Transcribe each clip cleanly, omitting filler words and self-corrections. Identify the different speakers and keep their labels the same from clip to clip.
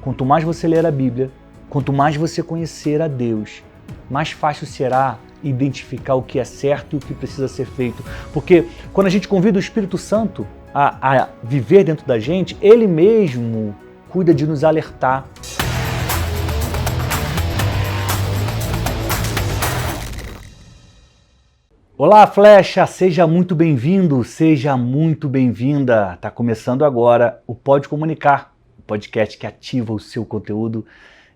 Speaker 1: quanto mais você ler a Bíblia, quanto mais você conhecer a Deus, mais fácil será identificar o que é certo e o que precisa ser feito. Porque quando a gente convida o Espírito Santo a viver dentro da gente, Ele mesmo cuida de nos alertar. Olá, Flecha! Seja muito bem-vindo, seja muito bem-vinda. Está começando agora o Pode Comunicar, o podcast que ativa o seu conteúdo.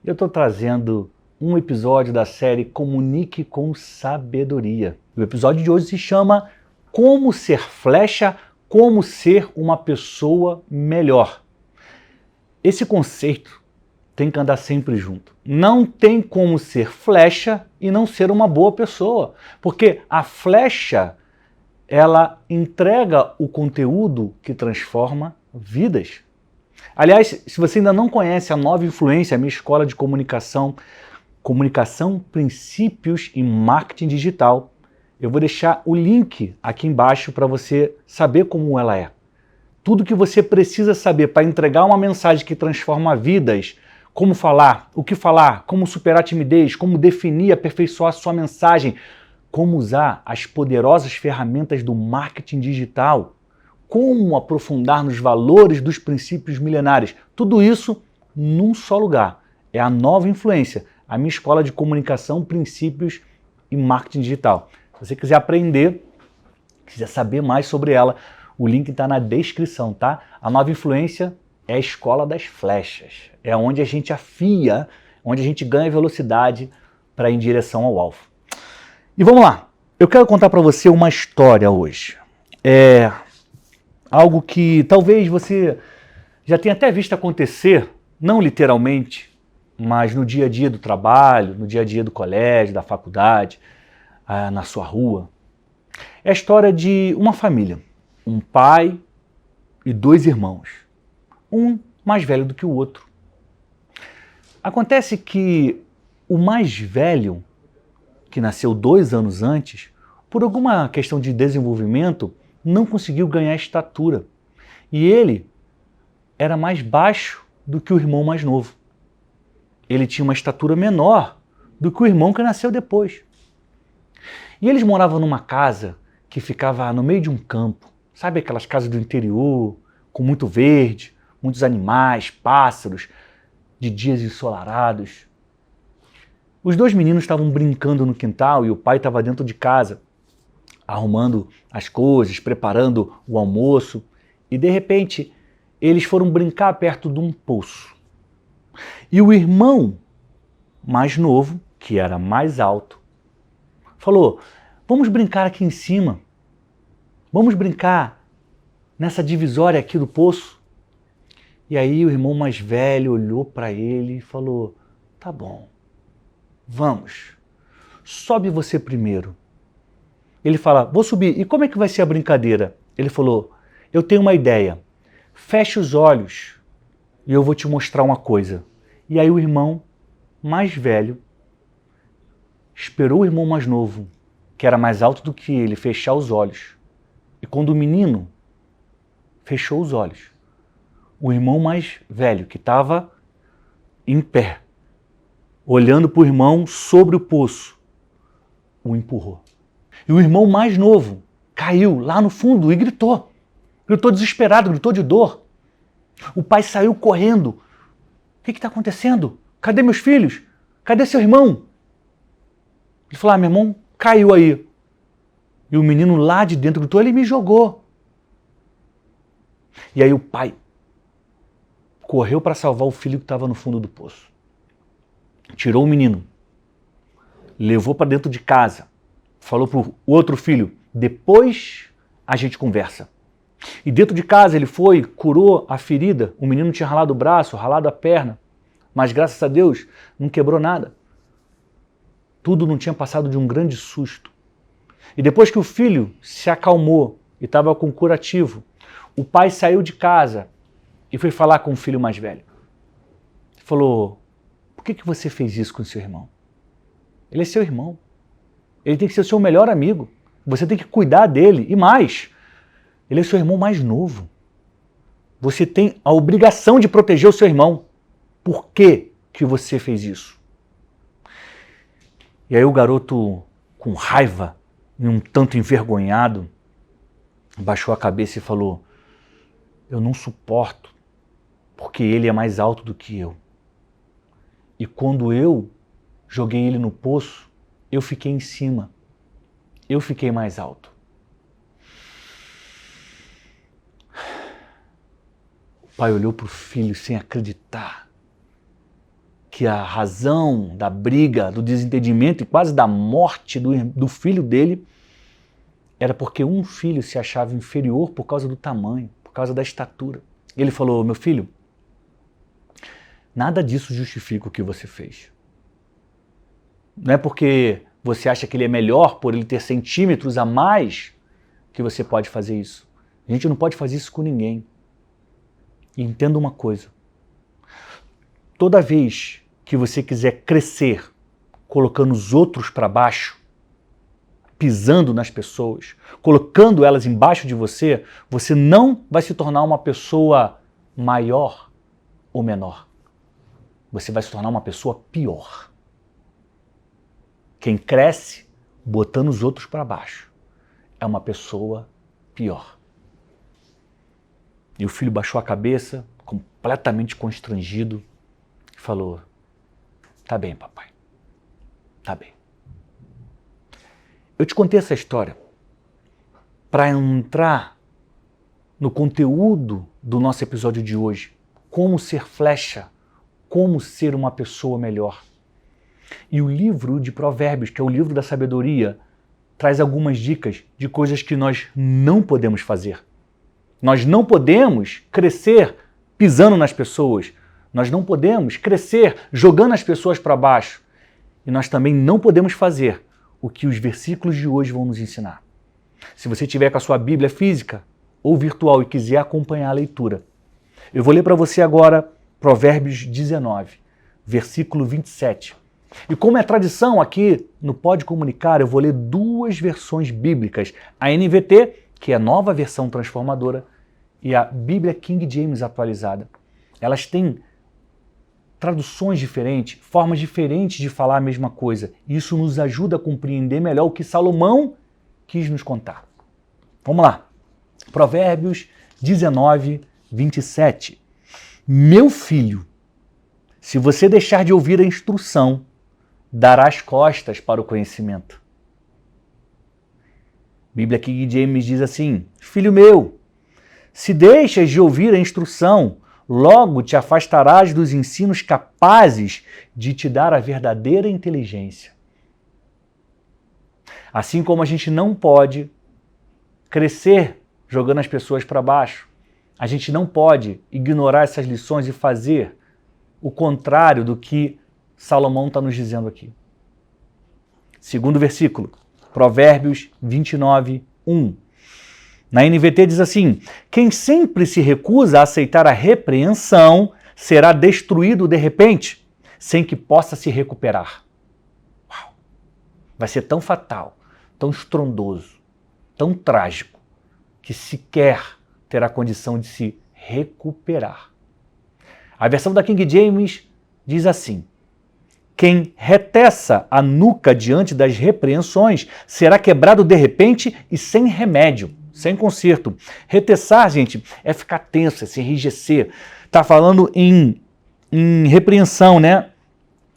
Speaker 1: Eu estou trazendo um episódio da série Comunique com Sabedoria. O episódio de hoje se chama Como Ser Flecha, Como Ser uma Pessoa Melhor. Esse conceito tem que andar sempre junto. Não tem como ser flecha e não ser uma boa pessoa, porque a flecha, ela entrega o conteúdo que transforma vidas. Aliás, se você ainda não conhece a Nova Influência, a minha escola de comunicação, Princípios e Marketing Digital, eu vou deixar o link aqui embaixo para você saber como ela é. Tudo que você precisa saber para entregar uma mensagem que transforma vidas, como falar, o que falar, como superar a timidez, como definir, aperfeiçoar a sua mensagem, como usar as poderosas ferramentas do marketing digital, como aprofundar nos valores dos princípios milenares. Tudo isso num só lugar. É a Nova Influência, a minha escola de comunicação, princípios e marketing digital. Se você quiser aprender, quiser saber mais sobre ela, o link está na descrição, tá? A Nova Influência é a escola das flechas. É onde a gente afia, onde a gente ganha velocidade para ir em direção ao alvo. E vamos lá. Eu quero contar para você uma história hoje. É algo que talvez você já tenha até visto acontecer, não literalmente, mas no dia a dia do trabalho, no dia a dia do colégio, da faculdade, na sua rua. É a história de uma família. Um pai e dois irmãos. Um mais velho do que o outro. Acontece que o mais velho, que nasceu 2 anos antes, por alguma questão de desenvolvimento, não conseguiu ganhar estatura. E ele era mais baixo do que o irmão mais novo. Ele tinha uma estatura menor do que o irmão que nasceu depois. E eles moravam numa casa que ficava no meio de um campo. Sabe aquelas casas do interior, com muito verde, muitos animais, pássaros, de dias ensolarados. Os dois meninos estavam brincando no quintal e o pai estava dentro de casa, arrumando as coisas, preparando o almoço. E de repente, eles foram brincar perto de um poço. E o irmão mais novo, que era mais alto, falou: vamos brincar aqui em cima. Vamos brincar nessa divisória aqui do poço. E aí o irmão mais velho olhou para ele e falou: tá bom, vamos, sobe você primeiro. Ele fala: vou subir, e como é que vai ser a brincadeira? Ele falou: eu tenho uma ideia, feche os olhos e eu vou te mostrar uma coisa. E aí o irmão mais velho esperou o irmão mais novo, que era mais alto do que ele, fechar os olhos. E quando o menino fechou os olhos, o irmão mais velho, que estava em pé, olhando para o irmão sobre o poço, o empurrou. E o irmão mais novo caiu lá no fundo e gritou. Gritou desesperado, gritou de dor. O pai saiu correndo. O que está acontecendo? Cadê meus filhos? Cadê seu irmão? Ele falou: meu irmão caiu aí. E o menino lá de dentro gritou: ele me jogou. E aí o pai correu para salvar o filho que estava no fundo do poço. Tirou o menino, levou para dentro de casa, falou para o outro filho: depois a gente conversa. E dentro de casa ele foi, curou a ferida. O menino tinha ralado o braço, ralado a perna, mas graças a Deus não quebrou nada. Tudo não tinha passado de um grande susto. E depois que o filho se acalmou e estava com curativo, o pai saiu de casa e foi falar com o filho mais velho. Falou: por que você fez isso com o seu irmão? Ele é seu irmão. Ele tem que ser o seu melhor amigo. Você tem que cuidar dele. E mais, ele é seu irmão mais novo. Você tem a obrigação de proteger o seu irmão. Por que você fez isso? E aí o garoto, com raiva e um tanto envergonhado, baixou a cabeça e falou: eu não suporto, porque ele é mais alto do que eu. E quando eu joguei ele no poço, eu fiquei em cima. Eu fiquei mais alto. O pai olhou para o filho sem acreditar que a razão da briga, do desentendimento e quase da morte do filho dele era porque um filho se achava inferior por causa do tamanho, por causa da estatura. Ele falou: meu filho, nada disso justifica o que você fez. Não é porque você acha que ele é melhor por ele ter centímetros a mais que você pode fazer isso. A gente não pode fazer isso com ninguém. E entenda uma coisa. Toda vez que você quiser crescer colocando os outros para baixo, pisando nas pessoas, colocando elas embaixo de você, você não vai se tornar uma pessoa maior ou menor. Você vai se tornar uma pessoa pior. Quem cresce botando os outros para baixo é uma pessoa pior. E o filho baixou a cabeça, completamente constrangido, e falou: tá bem, papai, tá bem. Eu te contei essa história para entrar no conteúdo do nosso episódio de hoje. Como ser flecha, como ser uma pessoa melhor. E o livro de Provérbios, que é o livro da sabedoria, traz algumas dicas de coisas que nós não podemos fazer. Nós não podemos crescer pisando nas pessoas. Nós não podemos crescer jogando as pessoas para baixo. E nós também não podemos fazer o que os versículos de hoje vão nos ensinar. Se você tiver com a sua Bíblia física ou virtual e quiser acompanhar a leitura, eu vou ler para você agora Provérbios 19, versículo 27. E como é tradição aqui no Pode Comunicar, eu vou ler duas versões bíblicas. A NVT, que é a nova versão transformadora, e a Bíblia King James atualizada. Elas têm traduções diferentes, formas diferentes de falar a mesma coisa. Isso nos ajuda a compreender melhor o que Salomão quis nos contar. Vamos lá. Provérbios 19, 27. Meu filho, se você deixar de ouvir a instrução, darás costas para o conhecimento. Bíblia King James diz assim: filho meu, se deixas de ouvir a instrução, logo te afastarás dos ensinos capazes de te dar a verdadeira inteligência. Assim como a gente não pode crescer jogando as pessoas para baixo, a gente não pode ignorar essas lições e fazer o contrário do que Salomão está nos dizendo aqui. Segundo versículo, Provérbios 29, 1. Na NVT diz assim: quem sempre se recusa a aceitar a repreensão será destruído de repente, sem que possa se recuperar. Uau. Vai ser tão fatal, tão estrondoso, tão trágico, que sequer terá condição de se recuperar. A versão da King James diz assim: quem reteça a nuca diante das repreensões será quebrado de repente e sem remédio, sem conserto. Reteçar, gente, é ficar tenso, é se enrijecer. Está falando em repreensão, né?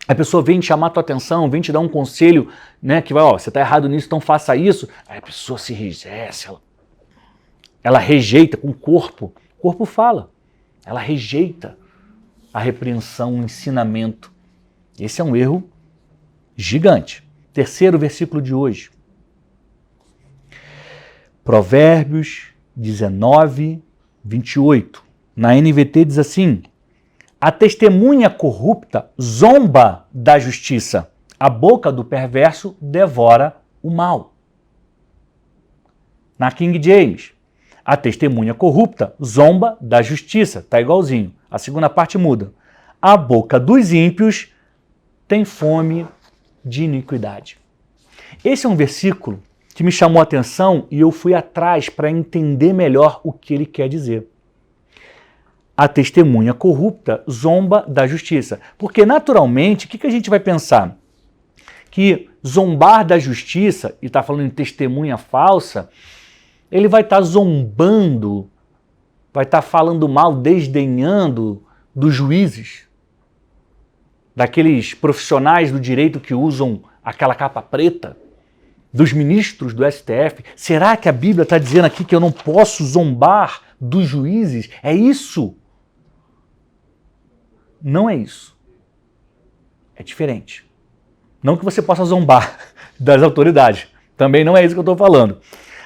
Speaker 1: A pessoa vem te chamar a tua atenção, vem te dar um conselho, né? Que vai, ó, você está errado nisso, então faça isso. Aí a pessoa se enrijece, ela rejeita com o corpo. O corpo fala. Ela rejeita a repreensão, o ensinamento. Esse é um erro gigante. Terceiro versículo de hoje. Provérbios 19, 28. Na NVT diz assim: a testemunha corrupta zomba da justiça. A boca do perverso devora o mal. Na King James, a testemunha corrupta zomba da justiça. Está igualzinho. A segunda parte muda. A boca dos ímpios tem fome de iniquidade. Esse é um versículo que me chamou a atenção e eu fui atrás para entender melhor o que ele quer dizer. a testemunha corrupta zomba da justiça. Porque, naturalmente, o que a gente vai pensar? Que zombar da justiça, e está falando em testemunha falsa, ele vai estar zombando, vai estar falando mal, desdenhando dos juízes, daqueles profissionais do direito que usam aquela capa preta, dos ministros do STF. Será que a Bíblia está dizendo aqui que eu não posso zombar dos juízes? É isso? Não é isso. É diferente. Não que você possa zombar das autoridades. Também não é isso que eu estou falando.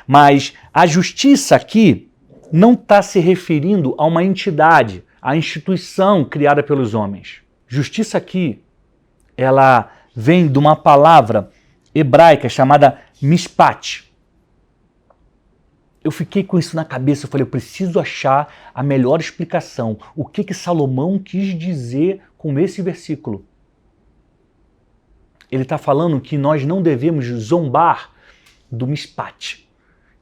Speaker 1: Mas a justiça aqui não está se referindo a uma entidade, a instituição criada pelos homens. Justiça aqui, ela vem de uma palavra hebraica chamada mishpat. Eu fiquei com isso na cabeça, eu falei, eu preciso achar a melhor explicação. O que Salomão quis dizer com esse versículo? Ele está falando que nós não devemos zombar do mishpat,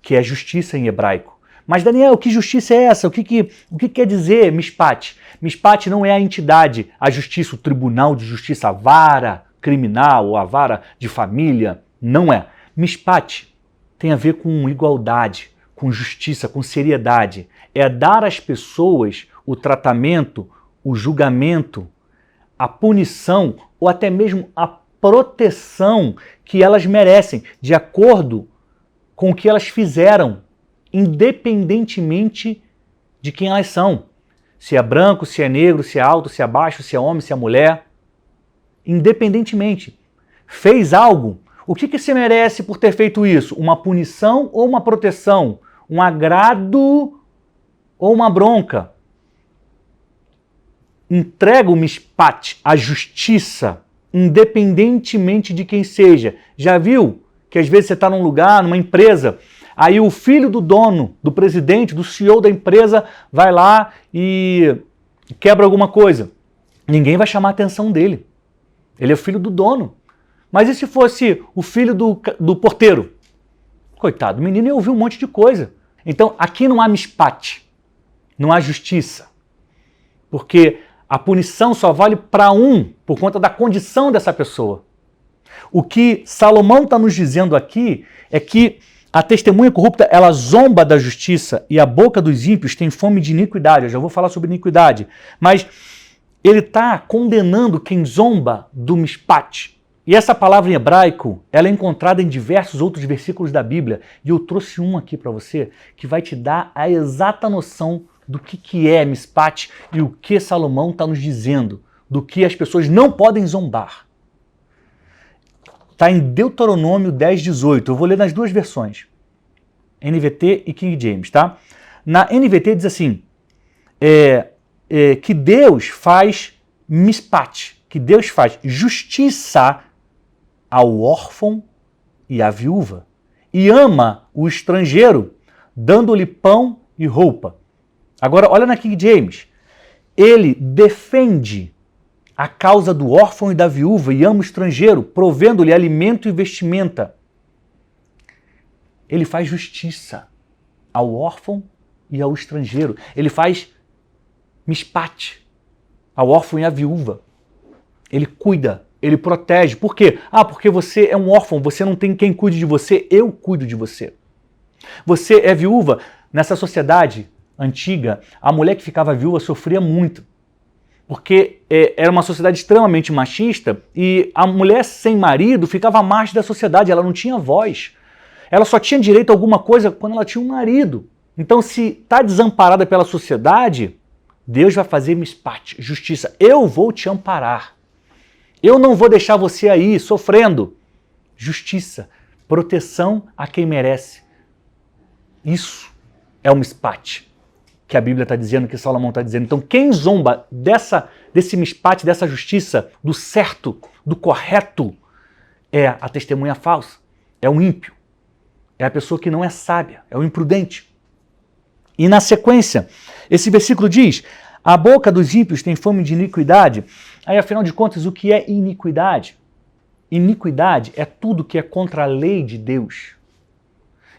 Speaker 1: que é justiça em hebraico. Mas, Daniel, que justiça é essa? O que quer dizer mishpat? Mishpat não é a entidade, a justiça, o tribunal de justiça, a vara criminal ou a vara de família. Não é. Mishpat tem a ver com igualdade, com justiça, com seriedade. É dar às pessoas o tratamento, o julgamento, a punição ou até mesmo a proteção que elas merecem, de acordo com o que elas fizeram, independentemente de quem elas são. Se é branco, se é negro, se é alto, se é baixo, se é homem, se é mulher. Independentemente. Fez algo, o que você merece por ter feito isso? Uma punição ou uma proteção? Um agrado ou uma bronca? Entrega o mishpat, a justiça, independentemente de quem seja. Já viu que às vezes você está num lugar, numa empresa, aí o filho do dono, do presidente, do CEO da empresa vai lá e quebra alguma coisa. Ninguém vai chamar a atenção dele. Ele é o filho do dono. Mas e se fosse o filho do porteiro? Coitado, o menino ia ouvir um monte de coisa. Então, aqui não há mishpat, não há justiça. Porque a punição só vale para um, por conta da condição dessa pessoa. O que Salomão está nos dizendo aqui é que a testemunha corrupta, ela zomba da justiça e a boca dos ímpios tem fome de iniquidade. Eu já vou falar sobre iniquidade. Mas ele está condenando quem zomba do mishpat. E essa palavra em hebraico, ela é encontrada em diversos outros versículos da Bíblia. E eu trouxe um aqui para você que vai te dar a exata noção do que é mishpat e o que Salomão está nos dizendo, do que as pessoas não podem zombar. Está em Deuteronômio 10:18. Eu vou ler nas duas versões, NVT e King James, tá? Na NVT diz assim, que Deus faz mishpat, que Deus faz justiça ao órfão e à viúva, e ama o estrangeiro, dando-lhe pão e roupa. Agora, olha na King James. Ele defende a causa do órfão e da viúva e ama o estrangeiro, provendo-lhe alimento e vestimenta. Ele faz justiça ao órfão e ao estrangeiro. Ele faz mishpat ao órfão e à viúva. Ele cuida, ele protege. Por quê? Porque você é um órfão, você não tem quem cuide de você, eu cuido de você. Você é viúva. Nessa sociedade antiga, a mulher que ficava viúva sofria muito. Porque era uma sociedade extremamente machista e a mulher sem marido ficava à margem da sociedade, ela não tinha voz. Ela só tinha direito a alguma coisa quando ela tinha um marido. Então, se está desamparada pela sociedade, Deus vai fazer mishpat, justiça. Eu vou te amparar. Eu não vou deixar você aí sofrendo. Justiça, proteção a quem merece. Isso é o mishpat que a Bíblia está dizendo, que Salomão está dizendo. Então, quem zomba desse mishpat, dessa justiça, do certo, do correto, é a testemunha falsa, é o ímpio, é a pessoa que não é sábia, é o imprudente. E na sequência, esse versículo diz, a boca dos ímpios tem fome de iniquidade. Aí, afinal de contas, o que é iniquidade? Iniquidade é tudo que é contra a lei de Deus.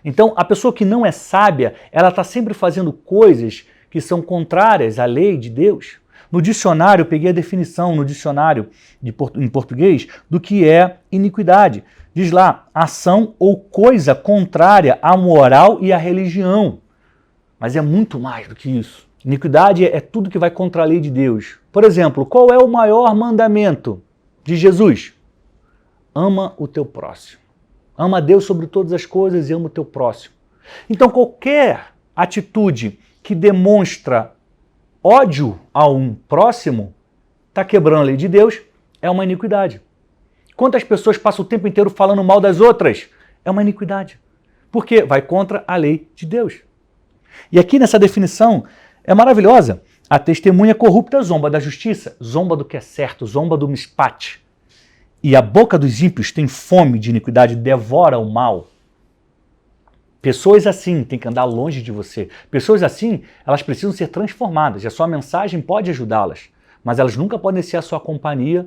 Speaker 1: Então, a pessoa que não é sábia, ela está sempre fazendo coisas que são contrárias à lei de Deus. No dicionário, eu peguei a definição no dicionário em português do que é iniquidade. Diz lá, ação ou coisa contrária à moral e à religião. Mas é muito mais do que isso. Iniquidade é tudo que vai contra a lei de Deus. Por exemplo, qual é o maior mandamento de Jesus? Ama o teu próximo. Ama a Deus sobre todas as coisas e ama o teu próximo. Então, qualquer atitude que demonstra ódio a um próximo está quebrando a lei de Deus, é uma iniquidade. Quantas pessoas passam o tempo inteiro falando mal das outras? É uma iniquidade. Porque vai contra a lei de Deus. E aqui nessa definição é maravilhosa. A testemunha corrupta zomba da justiça, zomba do que é certo, zomba do mispate. E a boca dos ímpios tem fome de iniquidade, devora o mal. Pessoas assim têm que andar longe de você. Pessoas assim, elas precisam ser transformadas. E a sua mensagem pode ajudá-las. Mas elas nunca podem ser a sua companhia,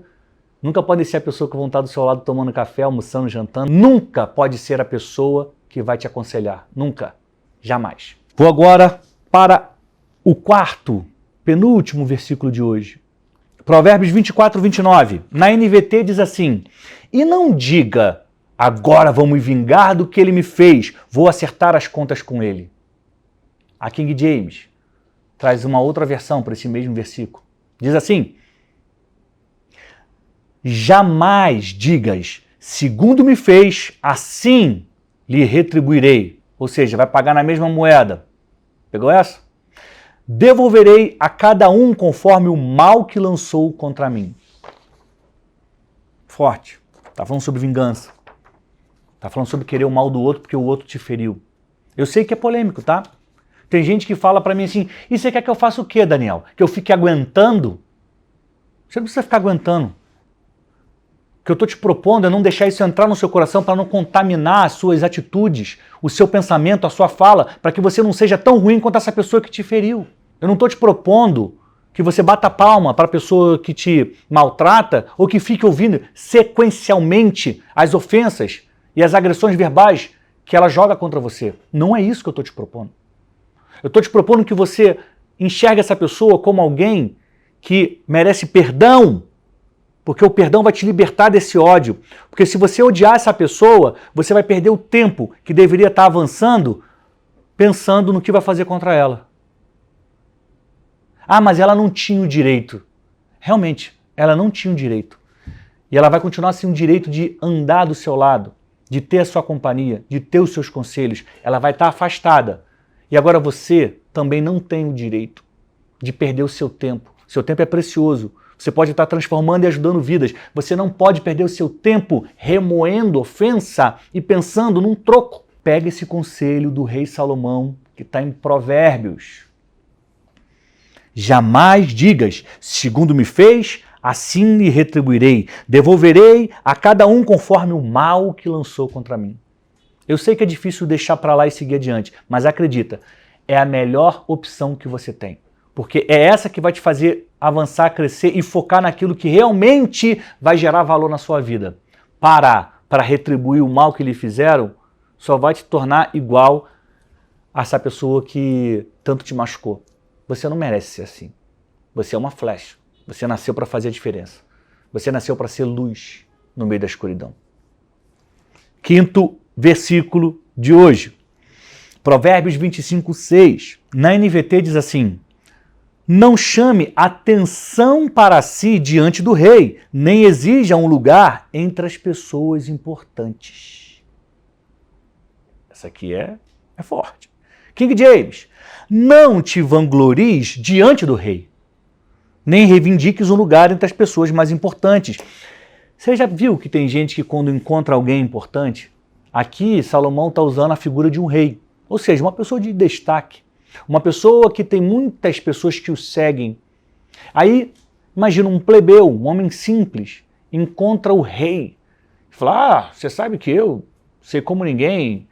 Speaker 1: nunca podem ser a pessoa que vão estar do seu lado tomando café, almoçando, jantando. Nunca pode ser a pessoa que vai te aconselhar. Nunca. Jamais. Vou agora para o quarto, penúltimo versículo de hoje. Provérbios 24, 29. Na NVT diz assim: e não diga, agora vou me vingar do que ele me fez, vou acertar as contas com ele. A King James traz uma outra versão para esse mesmo versículo. Diz assim: jamais digas, segundo me fez, assim lhe retribuirei. Ou seja, vai pagar na mesma moeda. Pegou essa? Devolverei a cada um conforme o mal que lançou contra mim. Forte. Está falando sobre vingança. Está falando sobre querer o mal do outro porque o outro te feriu. Eu sei que é polêmico, tá? Tem gente que fala para mim assim, e você quer que eu faça o quê, Daniel? Que eu fique aguentando? Você não precisa ficar aguentando. O que eu estou te propondo é não deixar isso entrar no seu coração para não contaminar as suas atitudes, o seu pensamento, a sua fala, para que você não seja tão ruim quanto essa pessoa que te feriu. Eu não estou te propondo que você bata palma para a pessoa que te maltrata ou que fique ouvindo sequencialmente as ofensas e as agressões verbais que ela joga contra você. Não é isso que eu estou te propondo. Eu estou te propondo que você enxergue essa pessoa como alguém que merece perdão, porque o perdão vai te libertar desse ódio. Porque se você odiar essa pessoa, você vai perder o tempo que deveria estar avançando pensando no que vai fazer contra ela. Ah, mas ela não tinha o direito. Realmente, ela não tinha o direito. E ela vai continuar sem o direito de andar do seu lado, de ter a sua companhia, de ter os seus conselhos. Ela vai estar afastada. E agora você também não tem o direito de perder o seu tempo. Seu tempo é precioso. Você pode estar transformando e ajudando vidas. Você não pode perder o seu tempo remoendo ofensa e pensando num troco. Pega esse conselho do rei Salomão, que está em Provérbios. Jamais digas, segundo me fez, assim lhe retribuirei. Devolverei a cada um conforme o mal que lançou contra mim. Eu sei que é difícil deixar para lá e seguir adiante, mas acredita, é a melhor opção que você tem. Porque é essa que vai te fazer avançar, crescer e focar naquilo que realmente vai gerar valor na sua vida. Parar para retribuir o mal que lhe fizeram só vai te tornar igual a essa pessoa que tanto te machucou. Você não merece ser assim. Você é uma flecha. Você nasceu para fazer a diferença. Você nasceu para ser luz no meio da escuridão. Quinto versículo de hoje. Provérbios 25, 6. Na NVT diz assim: não chame atenção para si diante do rei, nem exija um lugar entre as pessoas importantes. Essa aqui é forte. King James: não te vanglories diante do rei, nem reivindiques um lugar entre as pessoas mais importantes. Você já viu que tem gente que quando encontra alguém importante, aqui Salomão está usando a figura de um rei, ou seja, uma pessoa de destaque, uma pessoa que tem muitas pessoas que o seguem. Aí, imagina um plebeu, um homem simples, encontra o rei, fala, você sabe que eu sei como ninguém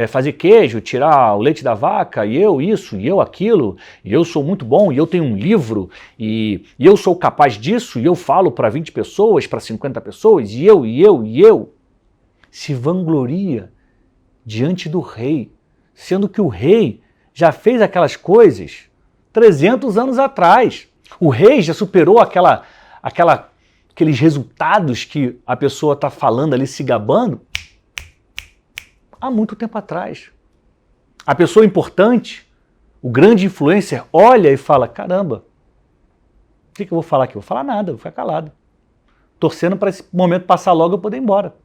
Speaker 1: fazer queijo, tirar o leite da vaca, e eu isso, e eu aquilo, e eu sou muito bom, e eu tenho um livro, e eu sou capaz disso, e eu falo para 20 pessoas, para 50 pessoas, e eu. Se vangloria diante do rei, sendo que o rei já fez aquelas coisas 300 anos atrás. O rei já superou aqueles resultados que a pessoa está falando ali, se gabando, há muito tempo atrás. A pessoa importante, o grande influencer, olha e fala, caramba, o que eu vou falar aqui? Eu vou falar nada, vou ficar calado. Torcendo para esse momento passar logo e eu poder ir embora.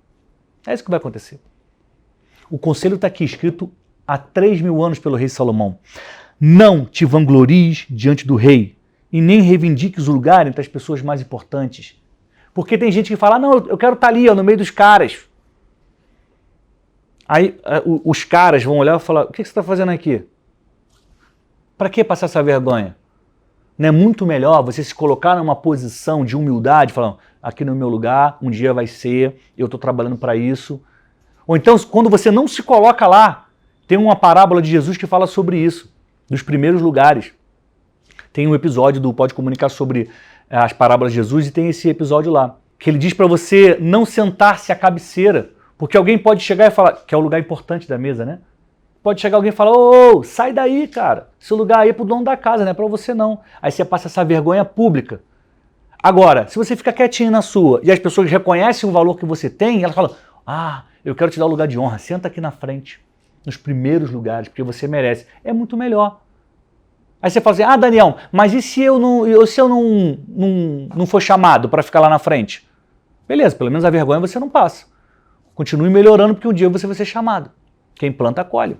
Speaker 1: É isso que vai acontecer. O conselho está aqui escrito há 3.000 anos pelo rei Salomão. Não te vanglories diante do rei e nem reivindiques o lugar entre as pessoas mais importantes. Porque tem gente que fala, não, eu quero estar ali, ó, no meio dos caras. Aí os caras vão olhar e falar, o que você está fazendo aqui? Para que passar essa vergonha? Não é muito melhor você se colocar numa posição de humildade, falando, aqui no meu lugar, um dia vai ser, eu estou trabalhando para isso. Ou então, quando você não se coloca lá, tem uma parábola de Jesus que fala sobre isso, dos primeiros lugares. Tem um episódio do Pode Comunicar sobre as parábolas de Jesus e tem esse episódio lá, que ele diz para você não sentar-se à cabeceira, porque alguém pode chegar e falar, que é o lugar importante da mesa, né? Pode chegar alguém e falar, ô, sai daí, cara, esse lugar aí é pro dono da casa, não é para você não. Aí você passa essa vergonha pública. Agora, se você fica quietinho na sua e as pessoas reconhecem o valor que você tem, elas falam, ah, eu quero te dar o lugar de honra, senta aqui na frente, nos primeiros lugares, porque você merece. É muito melhor. Aí você fala assim, ah, Daniel, mas e se eu não for chamado para ficar lá na frente? Beleza, pelo menos a vergonha você não passa. Continue melhorando, porque um dia você vai ser chamado. Quem planta, colhe.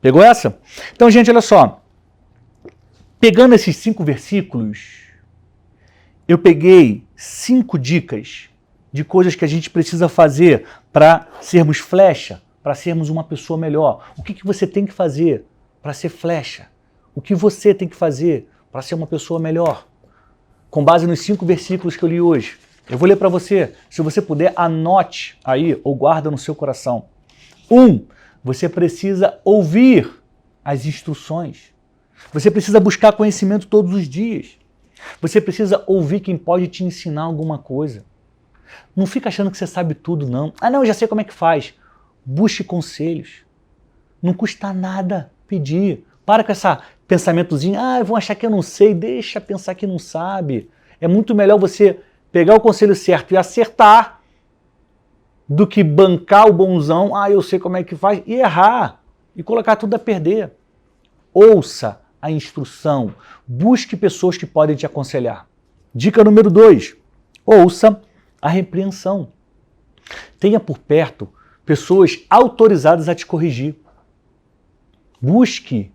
Speaker 1: Pegou essa? Então, gente, olha só. Pegando esses 5 versículos, eu peguei 5 dicas de coisas que a gente precisa fazer para sermos flecha, para sermos uma pessoa melhor. O que você tem que fazer para ser flecha? O que você tem que fazer para ser uma pessoa melhor? Com base nos 5 versículos que eu li hoje. Eu vou ler para você. Se você puder, anote aí ou guarda no seu coração. 1. Você precisa ouvir as instruções. Você precisa buscar conhecimento todos os dias. Você precisa ouvir quem pode te ensinar alguma coisa. Não fica achando que você sabe tudo, não. Ah, não, eu já sei como é que faz. Busque conselhos. Não custa nada pedir. Para com esse pensamentozinho, vão achar que eu não sei, deixa pensar que não sabe. É muito melhor você pegar o conselho certo e acertar do que bancar o bonzão, eu sei como é que faz, e errar, e colocar tudo a perder. Ouça a instrução, busque pessoas que podem te aconselhar. Dica número 2, ouça a repreensão. Tenha por perto pessoas autorizadas a te corrigir. Busque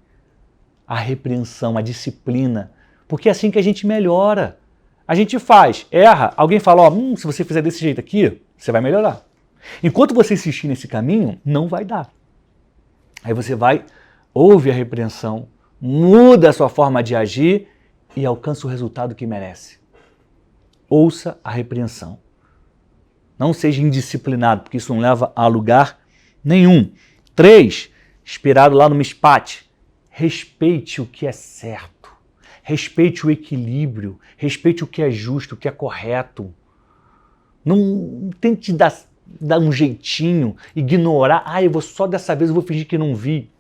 Speaker 1: a repreensão, a disciplina, porque é assim que a gente melhora. A gente faz, erra, alguém fala, se você fizer desse jeito aqui, você vai melhorar. Enquanto você insistir nesse caminho, não vai dar. Aí você ouve a repreensão, muda a sua forma de agir e alcança o resultado que merece. Ouça a repreensão. Não seja indisciplinado, porque isso não leva a lugar nenhum. 3, inspirado lá no Mishpat, respeite o que é certo. Respeite o equilíbrio, respeite o que é justo, o que é correto. Não tente dar um jeitinho, ignorar, só dessa vez eu vou fingir que não vi.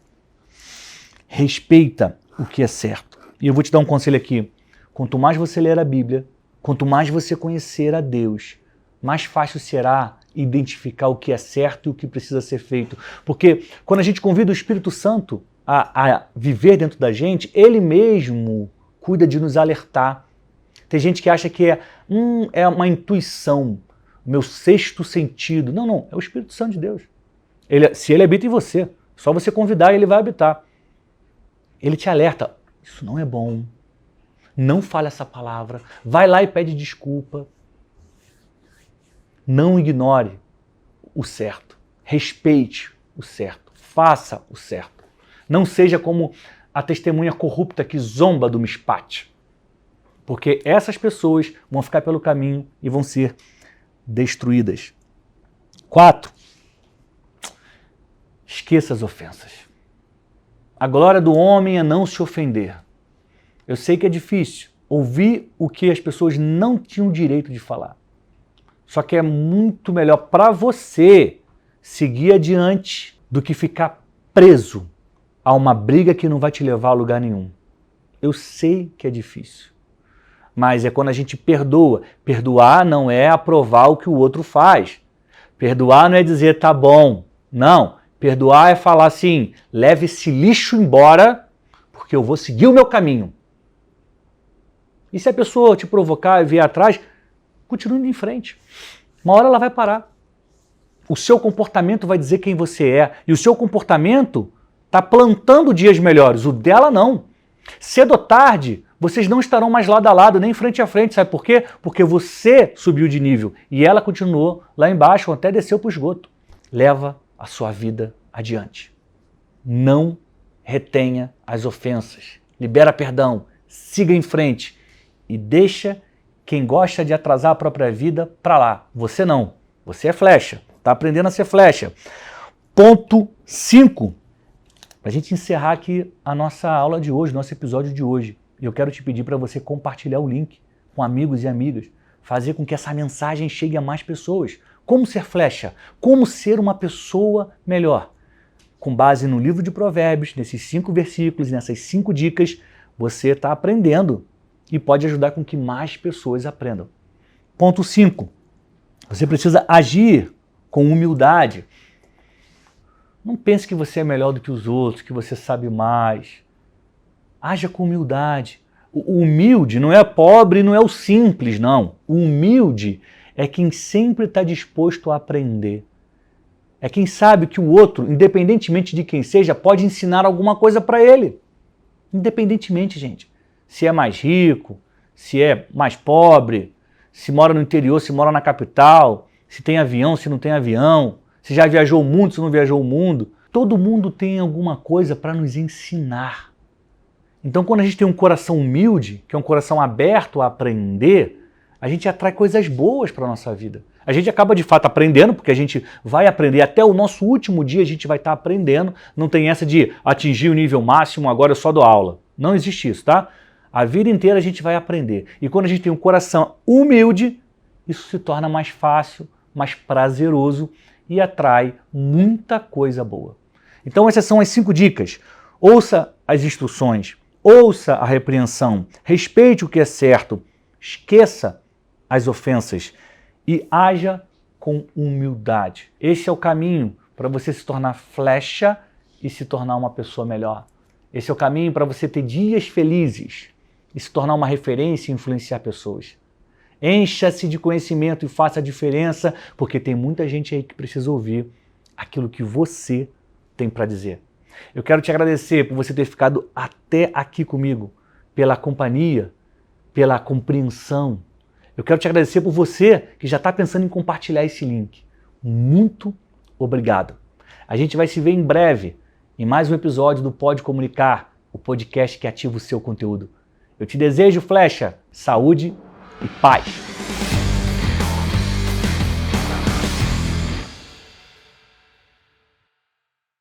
Speaker 1: Respeita o que é certo. E eu vou te dar um conselho aqui. Quanto mais você ler a Bíblia, quanto mais você conhecer a Deus, mais fácil será identificar o que é certo e o que precisa ser feito. Porque quando a gente convida o Espírito Santo a viver dentro da gente, ele mesmo cuida de nos alertar. Tem gente que acha que é uma intuição, meu 6º sentido. Não, é o Espírito Santo de Deus. Se ele habita em você, só você convidar e ele vai habitar. Ele te alerta, isso não é bom, não fale essa palavra, vai lá e pede desculpa. Não ignore o certo, respeite o certo, faça o certo. Não seja como a testemunha corrupta que zomba do Mishpat, porque essas pessoas vão ficar pelo caminho e vão ser destruídas. 4. Esqueça as ofensas. A glória do homem é não se ofender. Eu sei que é difícil ouvir o que as pessoas não tinham direito de falar. Só que é muito melhor para você seguir adiante do que ficar preso a uma briga que não vai te levar a lugar nenhum. Eu sei que é difícil. Mas é quando a gente perdoa. Perdoar não é aprovar o que o outro faz. Perdoar não é dizer tá bom. Não. Perdoar é falar assim, leve esse lixo embora, porque eu vou seguir o meu caminho. E se a pessoa te provocar e vier atrás, continue indo em frente. Uma hora ela vai parar. O seu comportamento vai dizer quem você é. E o seu comportamento está plantando dias melhores. O dela não. Cedo ou tarde, vocês não estarão mais lado a lado, nem frente a frente. Sabe por quê? Porque você subiu de nível e ela continuou lá embaixo, até desceu para o esgoto. Leva a sua vida adiante. Não retenha as ofensas. Libera perdão. Siga em frente. E deixa quem gosta de atrasar a própria vida para lá. Você não. Você é flecha. Está aprendendo a ser flecha. Ponto 5. Para a gente encerrar aqui a nossa aula de hoje, nosso episódio de hoje. E eu quero te pedir para você compartilhar o link com amigos e amigas. Fazer com que essa mensagem chegue a mais pessoas. Como ser flecha? Como ser uma pessoa melhor? Com base no livro de Provérbios, nesses 5 versículos, nessas 5 dicas, você está aprendendo e pode ajudar com que mais pessoas aprendam. Ponto 5. Você precisa agir com humildade. Não pense que você é melhor do que os outros, que você sabe mais. Haja com humildade. O humilde não é pobre, não é o simples, não. O humilde é quem sempre está disposto a aprender. É quem sabe que o outro, independentemente de quem seja, pode ensinar alguma coisa para ele. Independentemente, gente. Se é mais rico, se é mais pobre, se mora no interior, se mora na capital, se tem avião, se não tem avião, se já viajou o mundo, se não viajou o mundo. Todo mundo tem alguma coisa para nos ensinar. Então, quando a gente tem um coração humilde, que é um coração aberto a aprender, a gente atrai coisas boas para a nossa vida. A gente acaba de fato aprendendo, porque a gente vai aprender até o nosso último dia, a gente vai estar aprendendo. Não tem essa de atingir o nível máximo, agora eu só dou aula. Não existe isso, tá? A vida inteira a gente vai aprender. E quando a gente tem um coração humilde, isso se torna mais fácil, mais prazeroso e atrai muita coisa boa. Então essas são as 5 dicas. Ouça as instruções, ouça a repreensão, respeite o que é certo, esqueça as ofensas e haja com humildade. Esse é o caminho para você se tornar flecha e se tornar uma pessoa melhor. Esse é o caminho para você ter dias felizes e se tornar uma referência e influenciar pessoas. Encha-se de conhecimento e faça a diferença, porque tem muita gente aí que precisa ouvir aquilo que você tem para dizer. Eu quero te agradecer por você ter ficado até aqui comigo, pela companhia, pela compreensão. Eu quero te agradecer por você que já está pensando em compartilhar esse link. Muito obrigado. A gente vai se ver em breve em mais um episódio do Pode Comunicar, o podcast que ativa o seu conteúdo. Eu te desejo, flecha, saúde e paz.